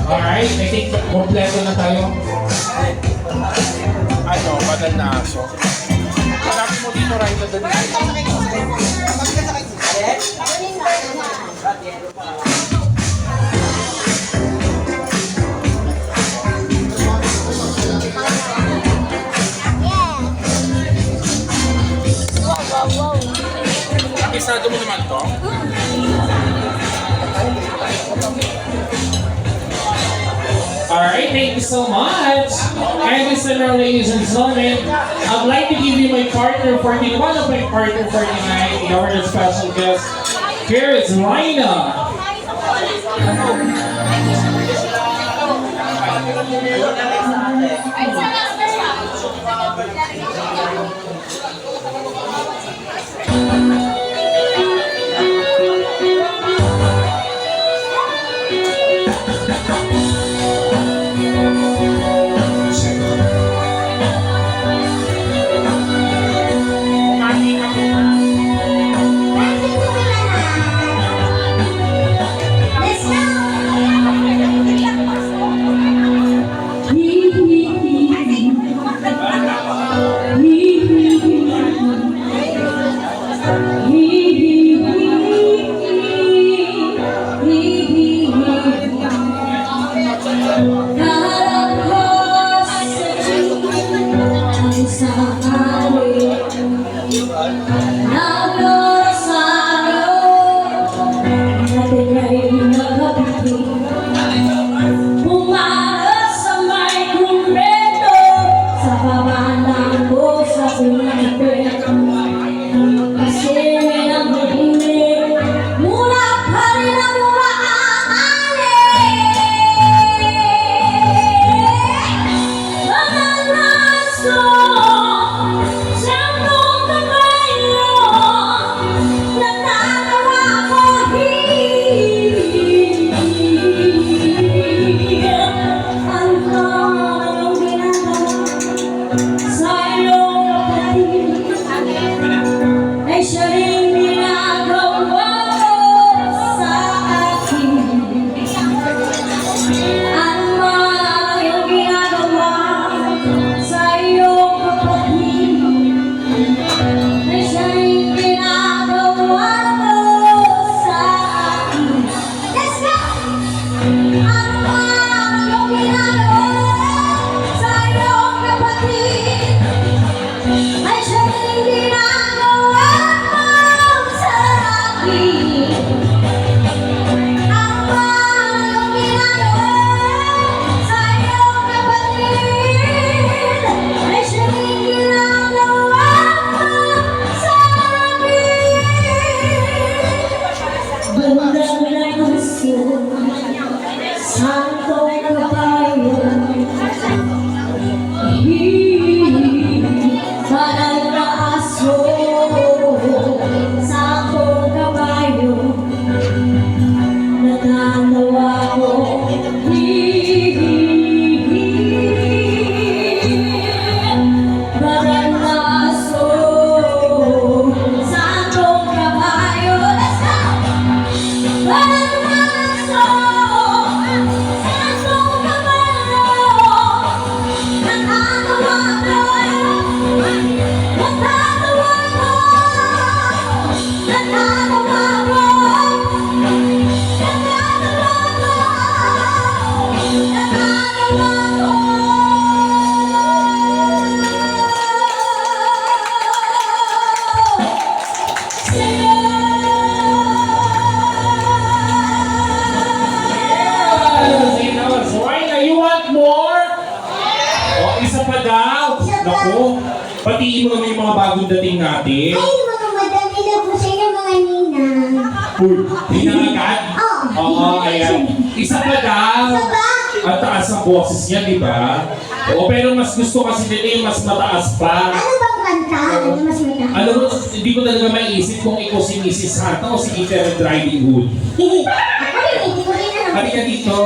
Alright, I think kompleto na tayo. Ano, badal na aso. Hanapin mo dito, Raida, dali. Apisado mo naman to? Alright, thank you so much. And listen now, ladies and gentlemen, I'd like to give you my partner for the one of my partner for tonight, our special guest. Here is Rhina. Naku, patiin mo naman yung mga bagong dating natin. Ay, mga madami na po sa inyo, mga ninang. Uy, hinangagat? Oo. Oo, ayan. Isa pa daw. Isa ba? Ang taas ang boses niya, di ba? Oo, pero mas gusto kasi nila yung mas mataas pa. Ano bang kanta? Ano mas mataas? Alam mo, hindi ko talaga maiisip kung ikaw si Mrs. Santa o si Ethan Riding Hood. Ako rin, hindi ko rin alam. Halika dito.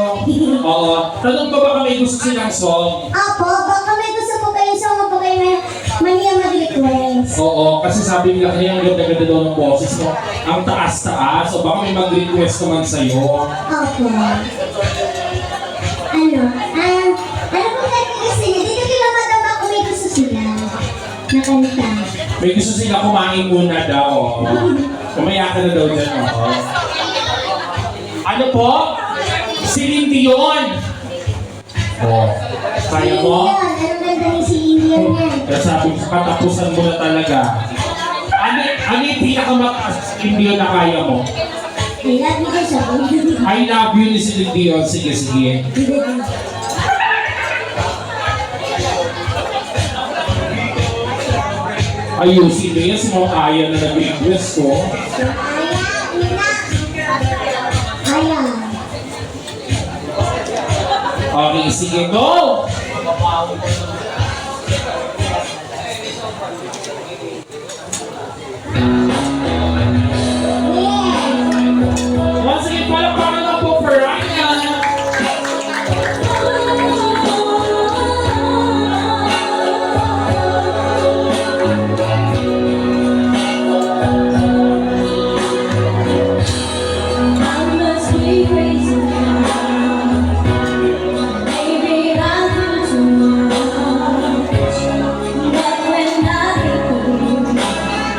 Oo. Tanong pa ba kami gusto silang song? Apo, baka may gusto po kayo sa mga po kayo may mag-request. Oo, kasi sabi nila kaya ang ganda-ganda daw ng boses mo. Ang taas-taas. O baka may mag-request naman sa'yo. Opo. May gusto sila kumain muna daw. Kumaya ka na daw dyan. Oh. Ano po? Si Dion. Oh. Kaya mo? Ano ganda ni si Indian yan? Kaya sabi ko, katapusan mo na talaga. Ano yung pinakamataas Dion na kaya mo? I love you ko siya. I love you ni si Dion. Sige, sige. Ayusin mo yan, si Mount Aya na nag-request ko. Kaya. Okay, sige, go! Once again, palakpakan na po for Ryan. I must be crazy now. Maybe I'll do too much. But when I think of you,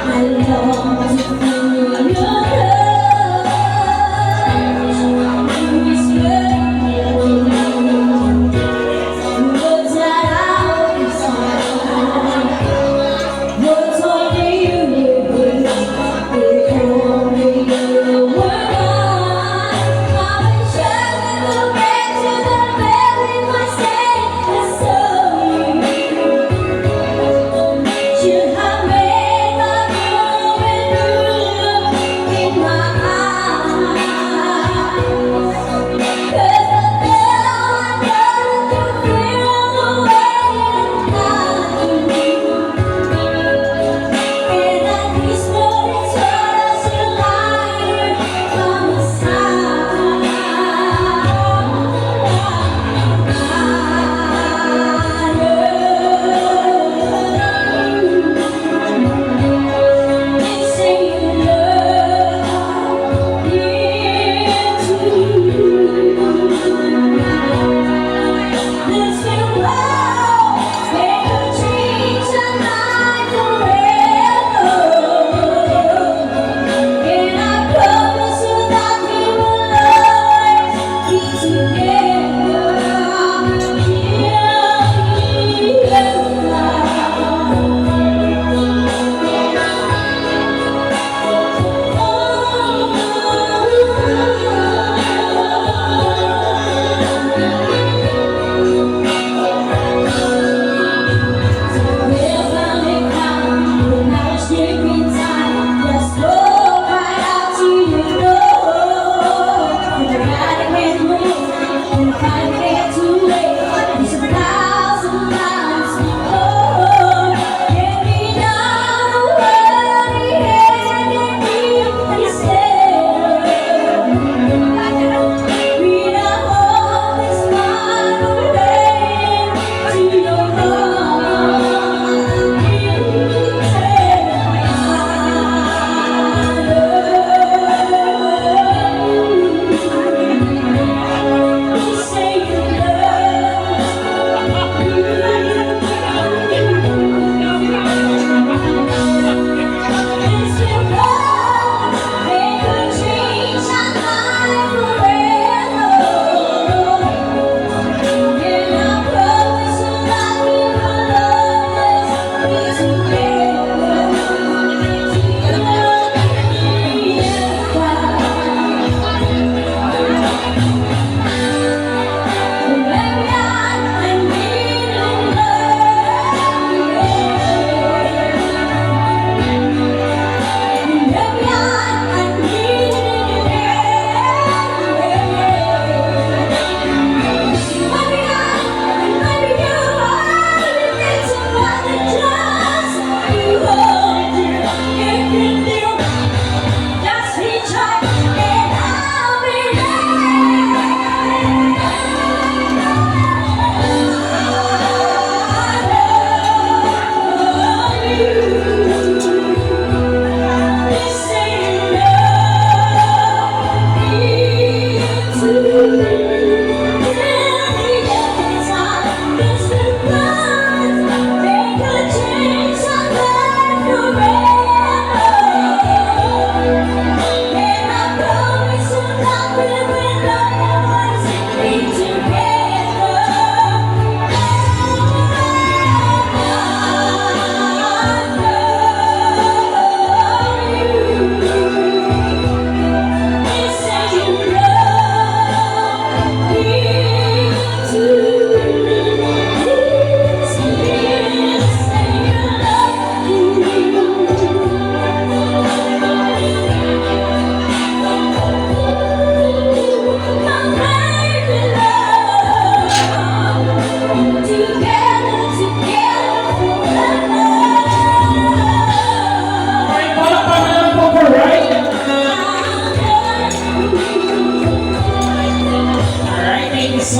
I long to feel your touch.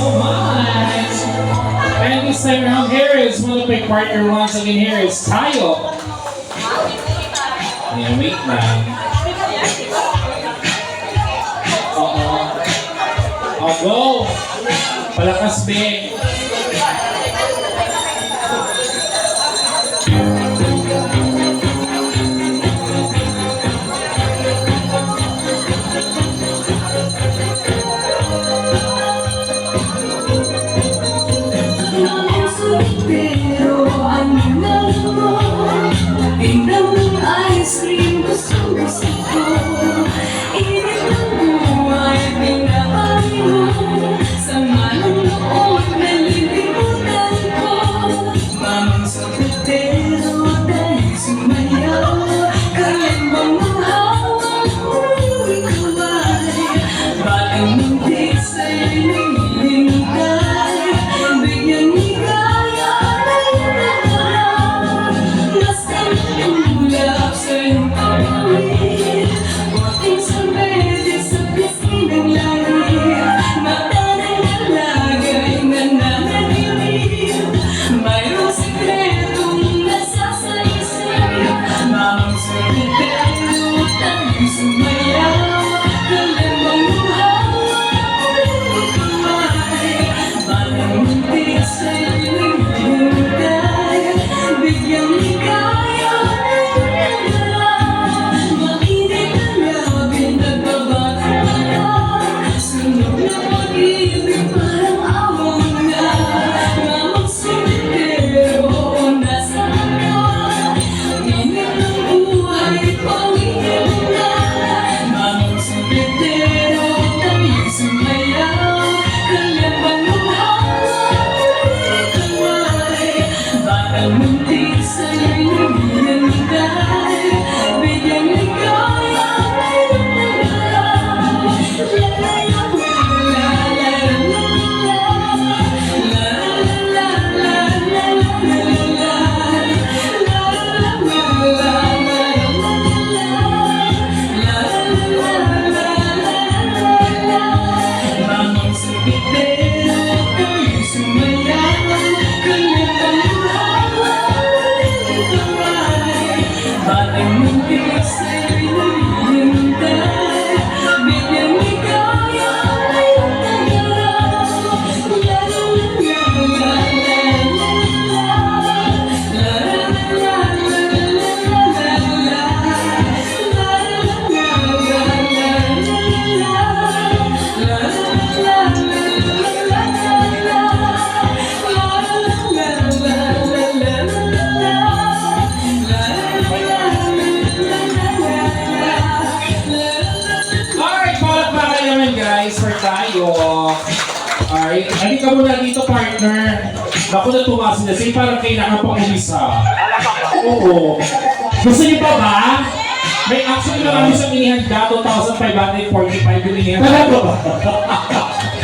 so much. And this time around, here is one of my partner once again. Here is Tayo. Yeah, wait lang. Oh, go! Palakas, be. Pero ang nanalo mo, tingnan ng ice cream, gusto ko. Init ng buhay, pinapari mo, sama ng loob, nalilimutan ko. Mamang sa petero, dahil sumayaw, kaya bang mahawak, hindi ko ay, batang muntik sa'yo'y naghihintay, bigyan ligaya na yung basta ulap sa iyong pagawin, buting sa bede sa pisnginang langit, mata ng nalagay na nananaginip, mayroong sikretong nasasaisip, mamang sa petero, tayo'y sumayaw, kalimang muhawa, ulit kumay, batang muntik sa'yo'y naghihintay, bigyang ligaya na yung nagdala, mainit ang labi, nagbabatang mata, sunog na pag-ibig, parang awang na, mamang simitero, nasaan ka? Init ng buhay, pangingin na, mamang simitero, tayo'y sumayaw, kalabang muhawa, ulit kumay, batang muntik sa'yo'y naghihintay, bigyang ligaya na yung nagdala. Mamang sakitero, tayo'y sumayaw, kalabang muhawa, ulit kumay, batang muntik sa'yo'y naghihintay, bigyang ligaya na yung nagdala. Alright, palakpakan naman guys for tayo. Alright, halika muna dito partner. Naku na tumasin na siya, parang kailangan pang umisa. Oo. Gusto niyo pa ba? May actually na kami sa inihanda, 2,545 yung inihanda. Talaga ba?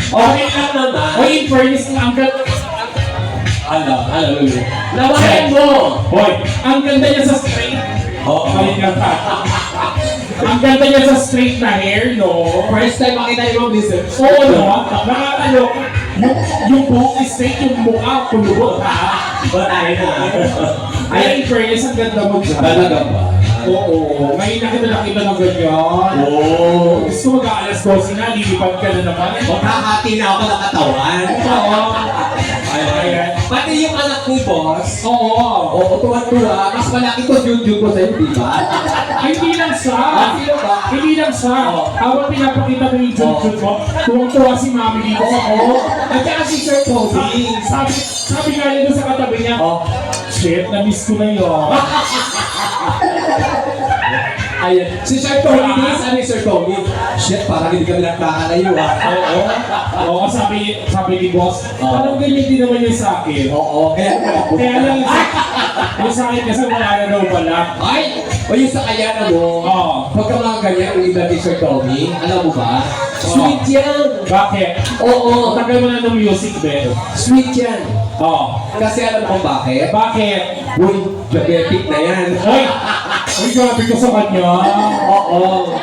Okay lang naman. O in fairness ng uncle. Alam. Lawayan mo! Hoy, ang ganda niya sa straight. Oo, halika pa. Ang ganda niya sa straight na hair, no? First time makita yung business. Oo, no? Nakakalo. Yung buhok is straight, yung mukha, kulubot, ha? But I Ay, in fairness, ang ganda mo dyan. Talaga ba? Oo, ngayon nakita ng ganyan. Oo. Gusto mag-aalas 12 na, lilipad ka na naman. Maghahati na ako ng katawan. Oo. Ayan. Pati yung anak ni boss. Oo. Oo, tuwan-tuwa. Mas malaki to YouTube ko sa'yo, di ba? Ay, hindi lang sa. Sino ba? Hindi lang sa. Habang pinapakita mo yung jud mo, tuwang-tuwa si mami dito sa ko. At saka si Sir Toby. Sabi nga niya doon sa katabi niya, shit, na-miss ko na yun. Ayan. Si Sir Toby, sabi Sir Toby. Shit, parang hindi kami nagkakalayo ah. Oo, sabi ni boss, parang ganyan din naman yung sa akin. Oo, kaya Kaya lang yung sa akin kasi wala na daw pala. Ay! O yung sa kaya na mo, Oo. pagka mga ganyan, yung iba ni Sir Toby, alam mo ba? Sweet yan! Bakit? Oo, Tagal mo na ng music, Ben. sweet yan. Oo. Kasi alam mo bakit? Bakit? Uy, diabetic na yan. Hoy! Ay, grabe ka sa kanya. Oo.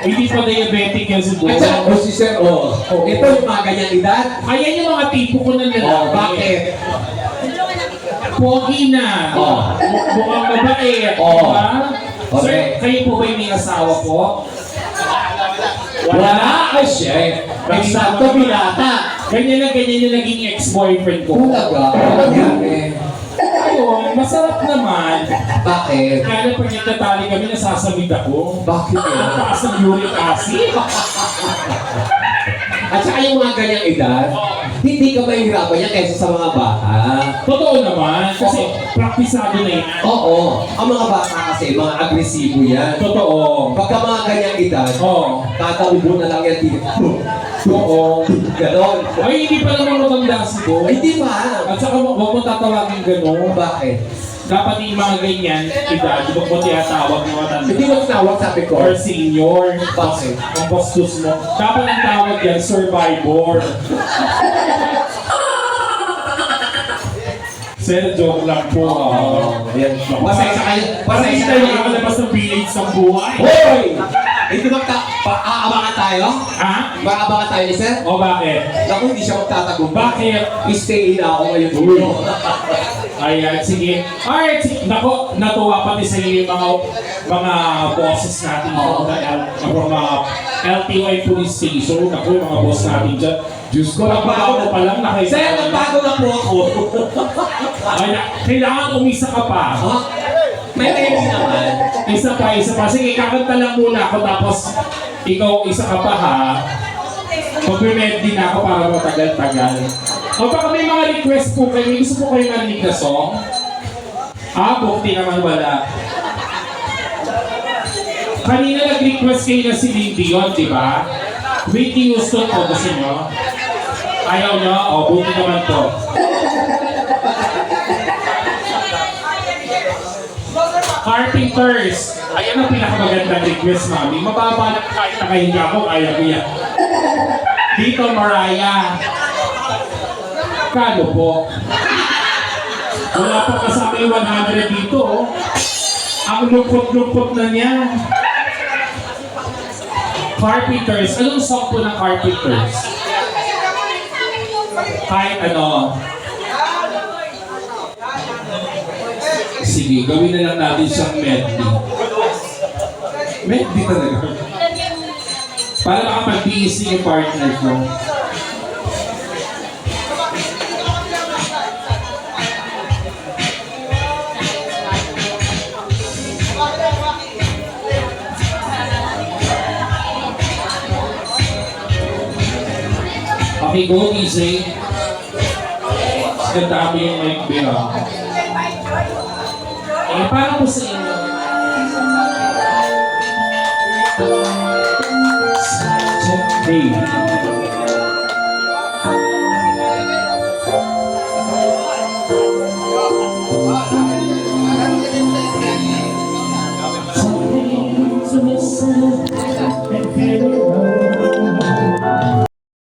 Hindi pa diabetic yan siguro. At saka, si Sir, ito yung mga ganyang edad. Ayan yung mga tipo ko ng lalaki. Bakit? Pogi na. Mukhang babae. Diba? Sir, Okay. kayo po ba yung may asawa po? Wala ka siya. Eksakto binata. Ganyan na naging ex-boyfriend ko. Talaga? Ano nangyari? Ayun, masarap naman. Bakit? Kaya pag nagtatali kami, nasasamid ako. Bakit Ang yun? taas ng uric acid. At saka yung mga ganyang edad, hindi ka mahihirapan yan kaysa sa mga bata. Totoo naman, kasi praktisado na yan. Oo. Ang mga bata kasi, mga agresibo yan. Totoo. Pagka mga ganyang edad, Oo. kakaubo na lang yan dito. Oo. Ganon. Ay, hindi pa naman matanda si Bo. Ay, di ba? At saka huwag mo tatawagin gano'n. Bakit? Dapat yung mga ganyan, edad, huwag mo tinatawag na matanda. Hindi mo tinawag, sabi ko. Or senior. Bakit? Ang bastos mo. Dapat ang tawag yan, survivor. Sir, joke lang po. Ayan. Pasensya kayo. Pasensya Pasensya tayo kayo. nakalabas ng village ng buhay. Hoy! Hindi aabangan tayo? Ha? Maabangan tayo ni Sir? O bakit? Naku, hindi siya magtatagumpay. Bakit? I-stay na ako ngayon dito. Ayan, sige. Alright, sige. Nako, natuwa pati sa iyo yung mga bosses natin Oo. from LTY Police Station. Ako yung mga boss natin dyan. Diyos ko, nagbago mo pa lang nakita. Sir, nagbago na po ako. Ay, kailangan umisa ka pa. Ha? May ready naman. Isa pa. Sige, kakanta lang muna ako tapos ikaw isa ka pa ha. Mag-ready na ako para matagal-tagal. O baka may mga request po kayo. May gusto po kayo marinig na song? Bukti naman wala. Kanina nag-request kayo na si Lee Dion, di ba? Whitney Houston po, gusto nyo? Ayaw nyo? Buti naman po. Carpenters. Ayan ang pinakamagandang request, mami. Mababa na kahit nakahinga ako, kaya ko yan. Dito, Mariah. Kano po? Wala pa kasama yung 100 dito. Ang lupot-lupot na niya. Carpenters. Anong song po ng Carpenters? Kahit ano. Sige, gawin na lang natin siyang medley. Medley talaga. Para makapag-BSC yung partner ko. Okay, go easy. Ganda kami yung mic beer. Para po sa inyo. Hey. To listen